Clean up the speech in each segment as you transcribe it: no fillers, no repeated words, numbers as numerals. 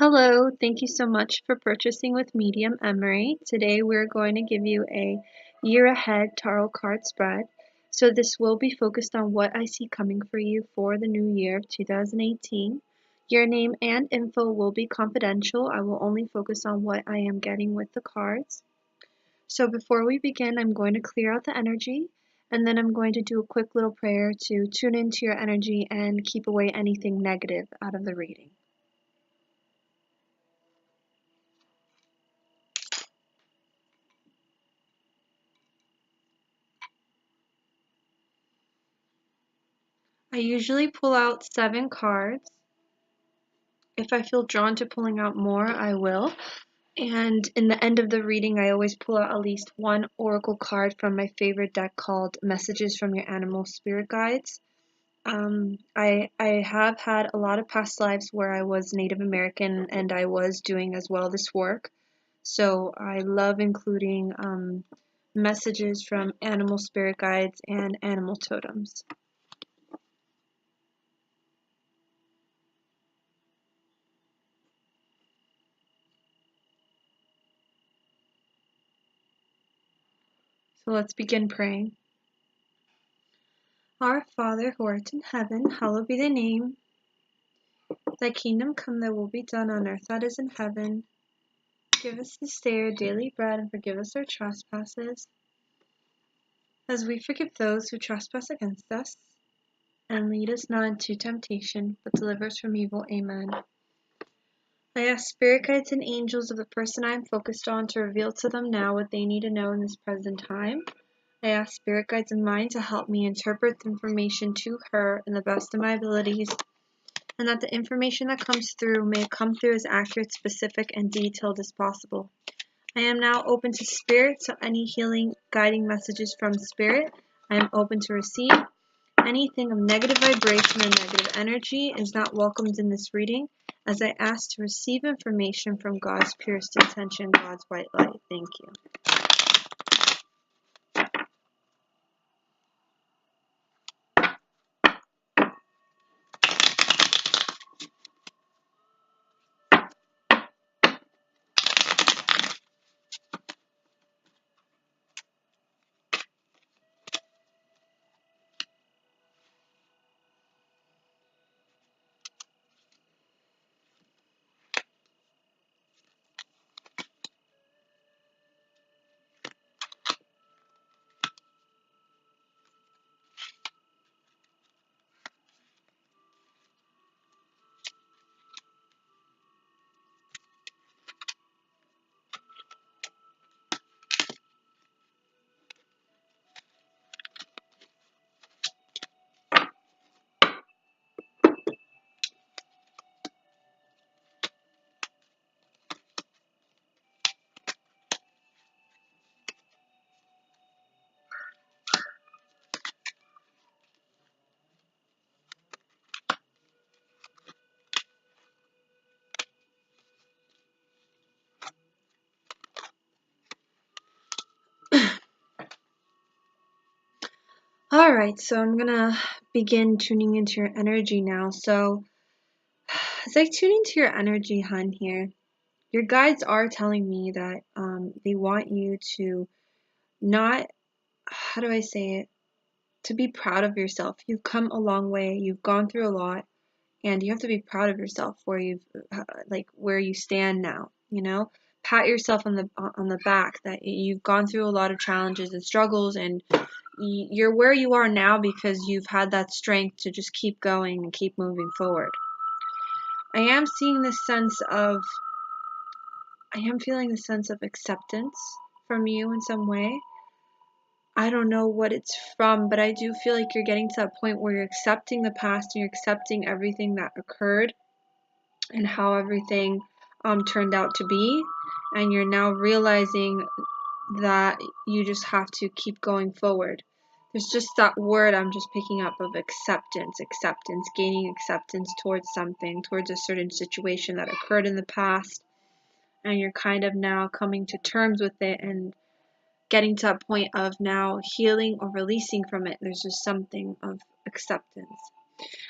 Hello, thank you so much for purchasing with Medium Emary. Today we're going to give you a year ahead tarot card spread. So this will be focused on what I see coming for you for the new year of 2018. Your name and info will be confidential. I will only focus on what I am getting with the cards. So before we begin, I'm going to clear out the energy and then I'm going to do a quick little prayer to tune into your energy and keep away anything negative out of the reading. I usually pull out 7 cards. If I feel drawn to pulling out more, I will. And in the end of the reading, I always pull out at least one oracle card from my favorite deck called Messages from Your Animal Spirit Guides. I have had a lot of past lives where I was Native American and I was doing as well this work. So I love including messages from animal spirit guides and animal totems. So let's begin praying. Our Father who art in heaven, hallowed be thy name. Thy kingdom come, thy will be done on earth as in heaven. Give us this day our daily bread, and forgive us our trespasses, as we forgive those who trespass against us. And lead us not into temptation, but deliver us from evil. Amen. I ask spirit guides and angels of the person I am focused on to reveal to them now what they need to know in this present time. I ask spirit guides of mine to help me interpret the information to her in the best of my abilities, and that the information that comes through may come through as accurate, specific, and detailed as possible. I am now open to spirit, so any healing, guiding messages from spirit, I am open to receive. Anything of negative vibration or negative energy is not welcomed in this reading, as I ask to receive information from God's purest intention, God's white light. Thank you. Alright, so I'm gonna begin tuning into your energy now. So, as I tune into your energy, hun, here, your guides are telling me that they want you to not, how do I say it, to be proud of yourself. You've come a long way, you've gone through a lot, and you have to be proud of yourself where you stand now, you know? Pat yourself on the back that you've gone through a lot of challenges and struggles, and you're where you are now because you've had that strength to just keep going and keep moving forward. I am feeling this sense of acceptance from you in some way. I don't know what it's from, but I do feel like you're getting to a point where you're accepting the past and you're accepting everything that occurred and how everything turned out to be, and you're now realizing that you just have to keep going forward. There's just that word I'm just picking up of acceptance, gaining acceptance towards something, towards a certain situation that occurred in the past, and you're kind of now coming to terms with it and getting to a point of now healing or releasing from it. There's just something of acceptance.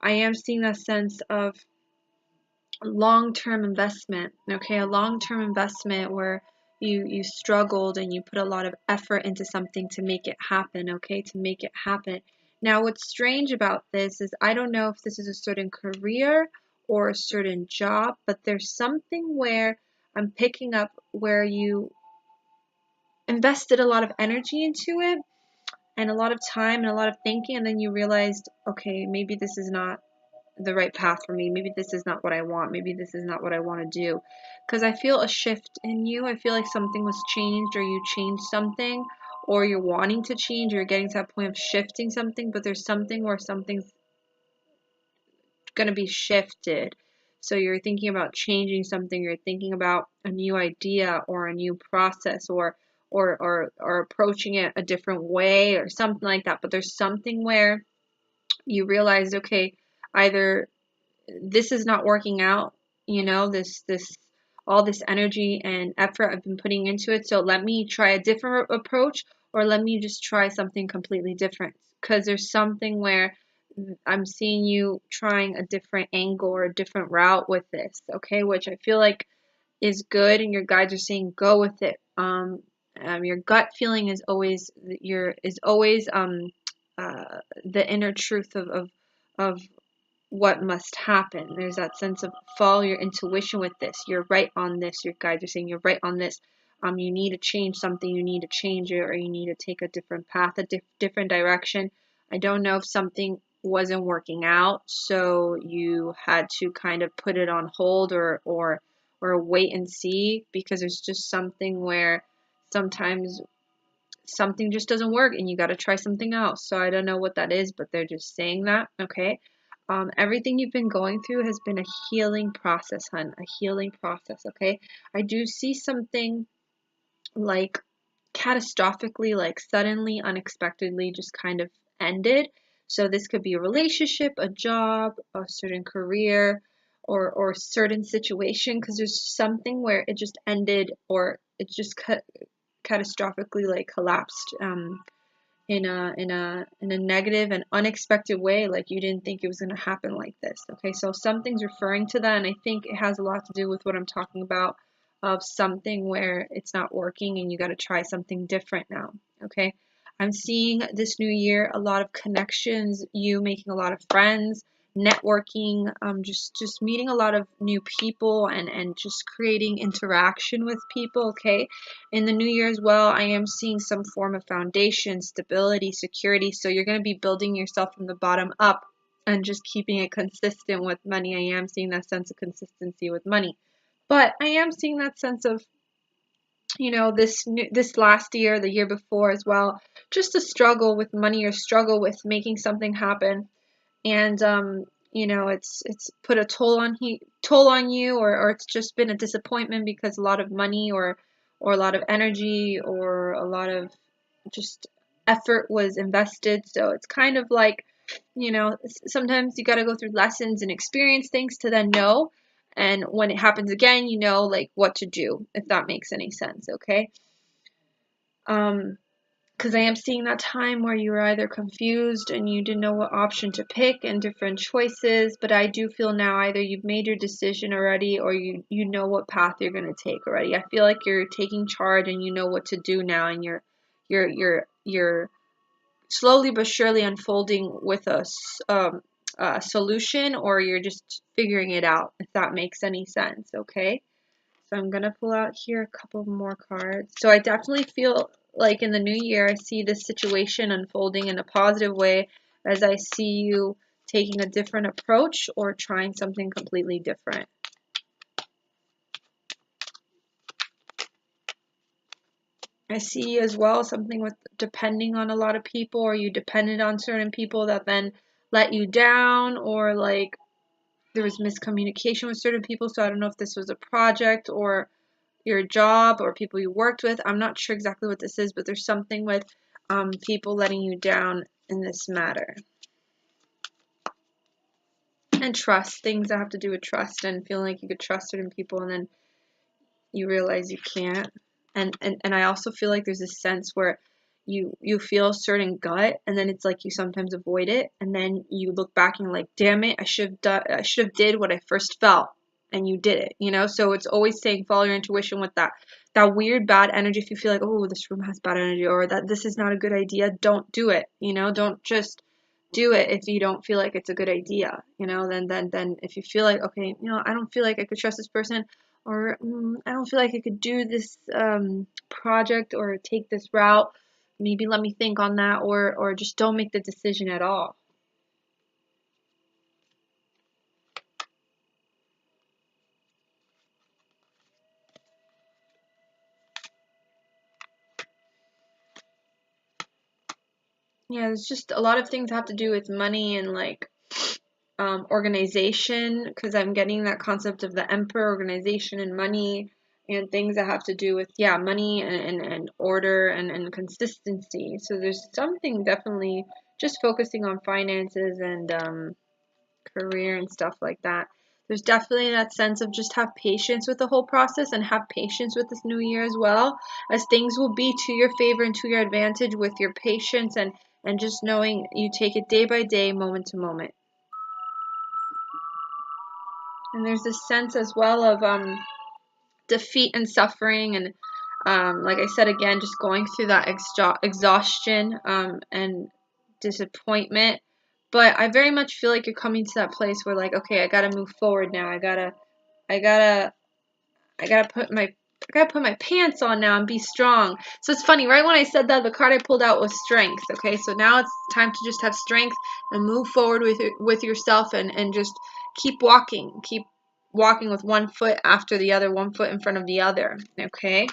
I am seeing that sense of long-term investment, okay? A long-term investment where you struggled and you put a lot of effort into something to make it happen, okay? To make it happen. Now, what's strange about this is I don't know if this is a certain career or a certain job, but there's something where I'm picking up where you invested a lot of energy into it and a lot of time and a lot of thinking, and then you realized, okay, maybe this is not the right path for me. Maybe this is not what I want. Maybe this is not what I want to do. Because I feel a shift in you. I feel like something was changed, or you changed something, or you're wanting to change, or you're getting to that point of shifting something, but there's something where something's going to be shifted. So you're thinking about changing something, you're thinking about a new idea or a new process or approaching it a different way or something like that. But there's something where you realize, okay, either this is not working out, this all this energy and effort I've been putting into it, so let me try a different approach, or let me just try something completely different, because there's something where I'm seeing you trying a different angle or a different route with this, okay, which I feel like is good, and your guides are saying go with it. Your gut feeling is always the inner truth of what must happen. There's that sense of follow your intuition with this. You're right on this. Your guides are saying you're right on this. You need to change something. You need to change it, or you need to take a different path, a different direction. I don't know if something wasn't working out, so you had to kind of put it on hold or wait and see, because there's just something where sometimes something just doesn't work and you got to try something else. So I don't know what that is, but they're just saying that, okay? Everything you've been going through has been a healing process, hun, a healing process, okay? I do see something like catastrophically, like suddenly, unexpectedly just kind of ended. So this could be a relationship, a job, a certain career, or certain situation, because there's something where it just ended, or it just catastrophically like collapsed in a negative and unexpected way, like you didn't think it was going to happen like this. Okay, so something's referring to that, and I think it has a lot to do with what I'm talking about, of something where it's not working and you got to try something different now. Okay, I'm seeing this new year a lot of connections, you making a lot of friends, networking, just meeting a lot of new people, and just creating interaction with people. Okay, in the new year as well, I am seeing some form of foundation, stability, security. So you're going to be building yourself from the bottom up and just keeping it consistent with money. I am seeing that sense of consistency with money. But I am seeing that sense of, this last year, the year before as well, just a struggle with money or struggle with making something happen. And it's put a toll on you, or it's just been a disappointment because a lot of money or a lot of energy or a lot of just effort was invested. So it's kind of like, sometimes you got to go through lessons and experience things to then know, and when it happens again, you know, like what to do, if that makes any sense. Okay, because I am seeing that time where you were either confused and you didn't know what option to pick and different choices, but I do feel now either you've made your decision already, or you know what path you're going to take already. I feel like you're taking charge and you know what to do now, and you're slowly but surely unfolding with a solution, or you're just figuring it out, if that makes any sense. Okay, so I'm going to pull out here a couple more cards. So I definitely feel like in the new year, I see this situation unfolding in a positive way, as I see you taking a different approach or trying something completely different. I see as well something with depending on a lot of people, or you depended on certain people that then let you down, or like there was miscommunication with certain people. So I don't know if this was a project or your job or people you worked with. I'm not sure exactly what this is, but there's something with people letting you down in this matter. And trust, things that have to do with trust and feeling like you could trust certain people, and then you realize you can't. And I also feel like there's this sense where you feel a certain gut, and then it's like you sometimes avoid it, and then you look back and you're like, damn it, I should have did what I first felt, and you did it, you know? So it's always saying follow your intuition with that weird bad energy. If you feel like, oh, this room has bad energy, or that this is not a good idea, don't do it, you know? Don't just do it if you don't feel like it's a good idea, you know? Then if you feel like, okay, you know, I don't feel like I could trust this person, or I don't feel like I could do this project or take this route, maybe let me think on that, or just don't make the decision at all. Yeah, it's just a lot of things have to do with money and like organization, because I'm getting that concept of the emperor, organization and money, and things that have to do with, yeah, money and order and consistency. So there's something definitely just focusing on finances and career and stuff like that. There's definitely that sense of just have patience with the whole process and have patience with this new year as well, as things will be to your favor and to your advantage with your patience and just knowing you take it day by day, moment to moment. And there's this sense as well of defeat and suffering, and like I said again, just going through that exhaustion and disappointment. But I very much feel like you're coming to that place where like, okay, I gotta move forward now. I gotta I gotta put my pants on now and be strong. So it's funny, right when I said that, the card I pulled out was strength. Okay, so now it's time to just have strength and move forward with yourself and just keep walking with one foot after the other, one foot in front of the other. Okay.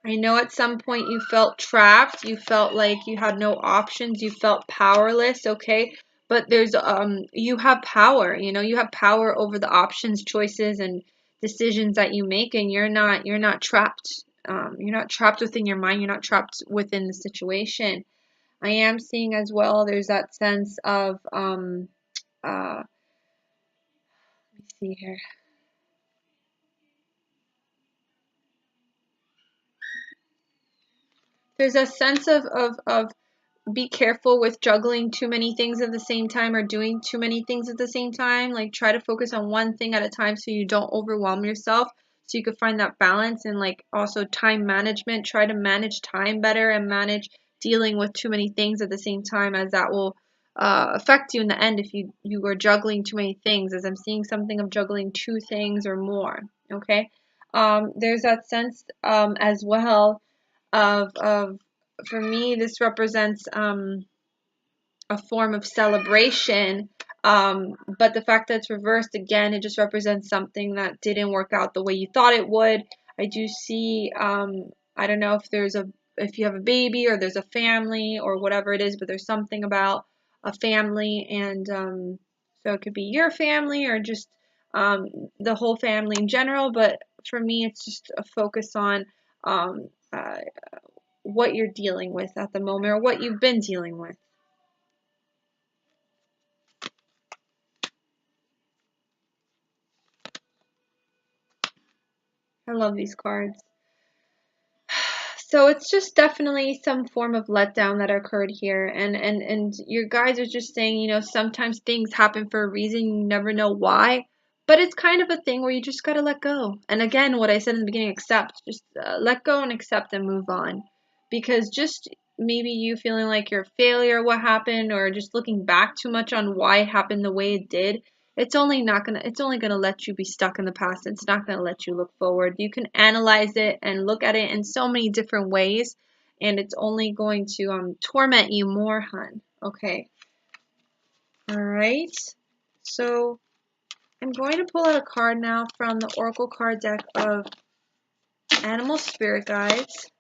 I know at some point you felt trapped, you felt like you had no options, you felt powerless, okay? But there's you have power, you know, you have power over the options, choices and decisions that you make, and you're not trapped. You're not trapped within your mind, you're not trapped within the situation. I am seeing as well there's that sense of let me see here. There's a sense of be careful with juggling too many things at the same time or doing too many things at the same time. Like try to focus on one thing at a time so you don't overwhelm yourself. So you can find that balance, and like also time management. Try to manage time better and manage dealing with too many things at the same time, as that will affect you in the end if you are juggling too many things. As I'm seeing something of juggling two things or more. Okay. There's that sense as well of for me, this represents a form of celebration. But the fact that it's reversed again, it just represents something that didn't work out the way you thought it would. I do see, I don't know if you have a baby or there's a family or whatever it is, but there's something about a family, and so it could be your family or just the whole family in general. But for me, it's just a focus on um, uh, what you're dealing with at the moment or what you've been dealing with. I love these cards. So it's just definitely some form of letdown that occurred here, and your guides are just saying, you know, sometimes things happen for a reason, you never know why, but it's kind of a thing where you just gotta let go. And again, what I said in the beginning, accept. Just let go and accept and move on, because just maybe you feeling like you're a failure, what happened, or just looking back too much on why it happened the way it did, it's only gonna let you be stuck in the past. It's not gonna let you look forward. You can analyze it and look at it in so many different ways, and it's only going to torment you more, hun. Okay. All right. So I'm going to pull out a card now from the Oracle card deck of Animal Spirit Guides.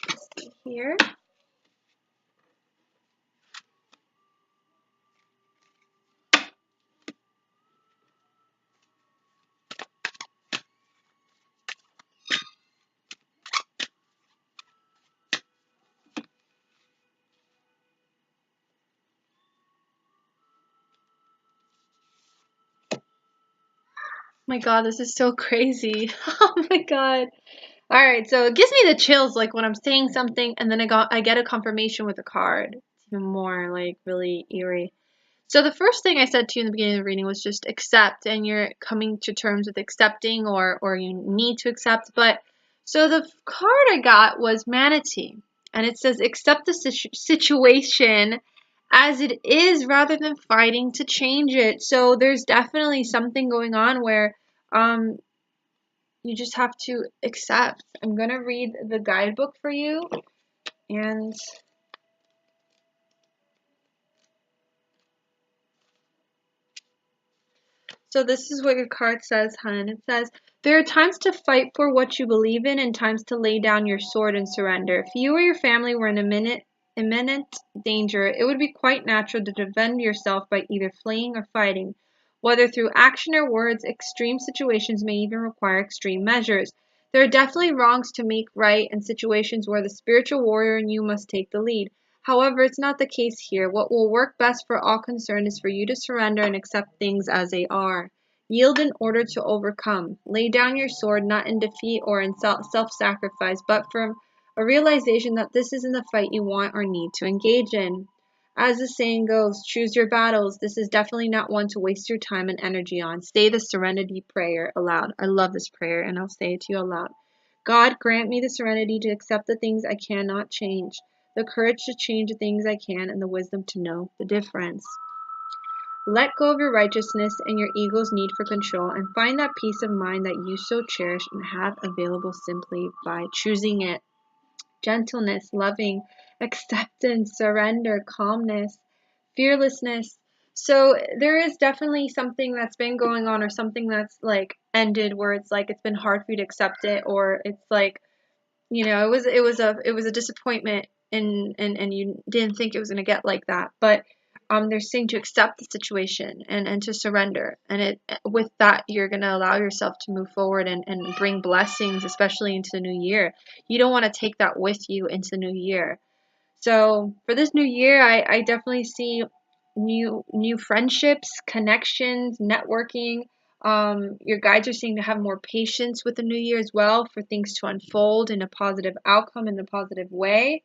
Let's see here. My God, this is so crazy. Oh my God. All right, so it gives me the chills like when I'm saying something and then I get a confirmation with a card. It's even more like really eerie. So the first thing I said to you in the beginning of the reading was just accept, and you're coming to terms with accepting, or you need to accept. But so the card I got was manatee, and it says accept the situation as it is rather than fighting to change it. So there's definitely something going on where um you just have to accept. I'm gonna read the guidebook for you, and so this is what your card says, hun. It says, there are times to fight for what you believe in and times to lay down your sword and surrender. If you or your family were in imminent danger, it would be quite natural to defend yourself by either fleeing or fighting. Whether through action or words, extreme situations may even require extreme measures. There are definitely wrongs to make right and situations where the spiritual warrior in you must take the lead. However, it's not the case here. What will work best for all concerned is for you to surrender and accept things as they are. Yield in order to overcome. Lay down your sword not in defeat or in self-sacrifice, but from a realization that this isn't the fight you want or need to engage in. As the saying goes, choose your battles. This is definitely not one to waste your time and energy on. Say the serenity prayer aloud. I love this prayer, and I'll say it to you aloud. God, grant me the serenity to accept the things I cannot change, the courage to change the things I can, and the wisdom to know the difference. Let go of your righteousness and your ego's need for control and find that peace of mind that you so cherish and have available simply by choosing it. Gentleness, loving, acceptance, surrender, calmness, fearlessness. So there is definitely something that's been going on or something that's like ended where it's like it's been hard for you to accept it, or it's like, it was a disappointment, and you didn't think it was going to get like that. But they're saying to accept the situation and to surrender, and it with that you're going to allow yourself to move forward and bring blessings, especially into the new year. You don't want to take that with you into the new year. So for this new year, I definitely see new friendships, connections, networking. Your guides are saying to have more patience with the new year as well, for things to unfold in a positive outcome in a positive way.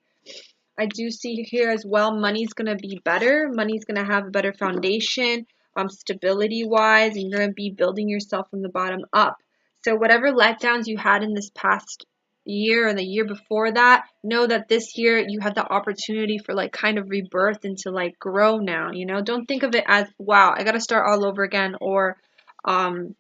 I do see here as well, money's going to be better. Money's going to have a better foundation, stability wise, and you're going to be building yourself from the bottom up. So whatever letdowns you had in this past year and the year before that, know that this year you have the opportunity for like kind of rebirth and to like grow now. Don't think of it as, wow, I got to start all over again, or um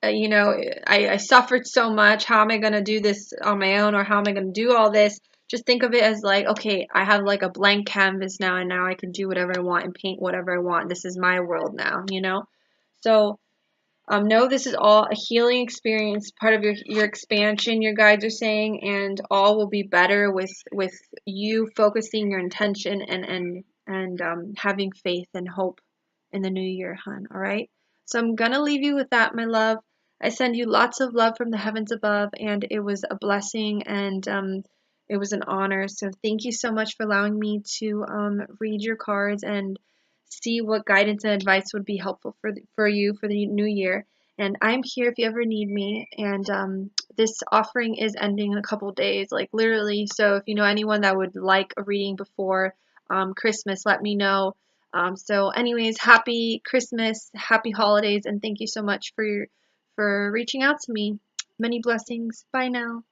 I suffered so much. How am I going to do this on my own? Or how am I going to do all this? Just think of it as like, okay, I have like a blank canvas now, and now I can do whatever I want and paint whatever I want. This is my world now. So know this is all a healing experience, part of your expansion, your guides are saying, and all will be better with you focusing your intention and having faith and hope in the new year, hun. All right. So I'm gonna leave you with that, my love. I send you lots of love from the heavens above, and it was a blessing, and it was an honor. So thank you so much for allowing me to read your cards and see what guidance and advice would be helpful for you for the new year. And I'm here if you ever need me. And this offering is ending in a couple days, like literally. So if you know anyone that would like a reading before Christmas, let me know. So anyways, happy Christmas, happy holidays, and thank you so much for reaching out to me. Many blessings. Bye now.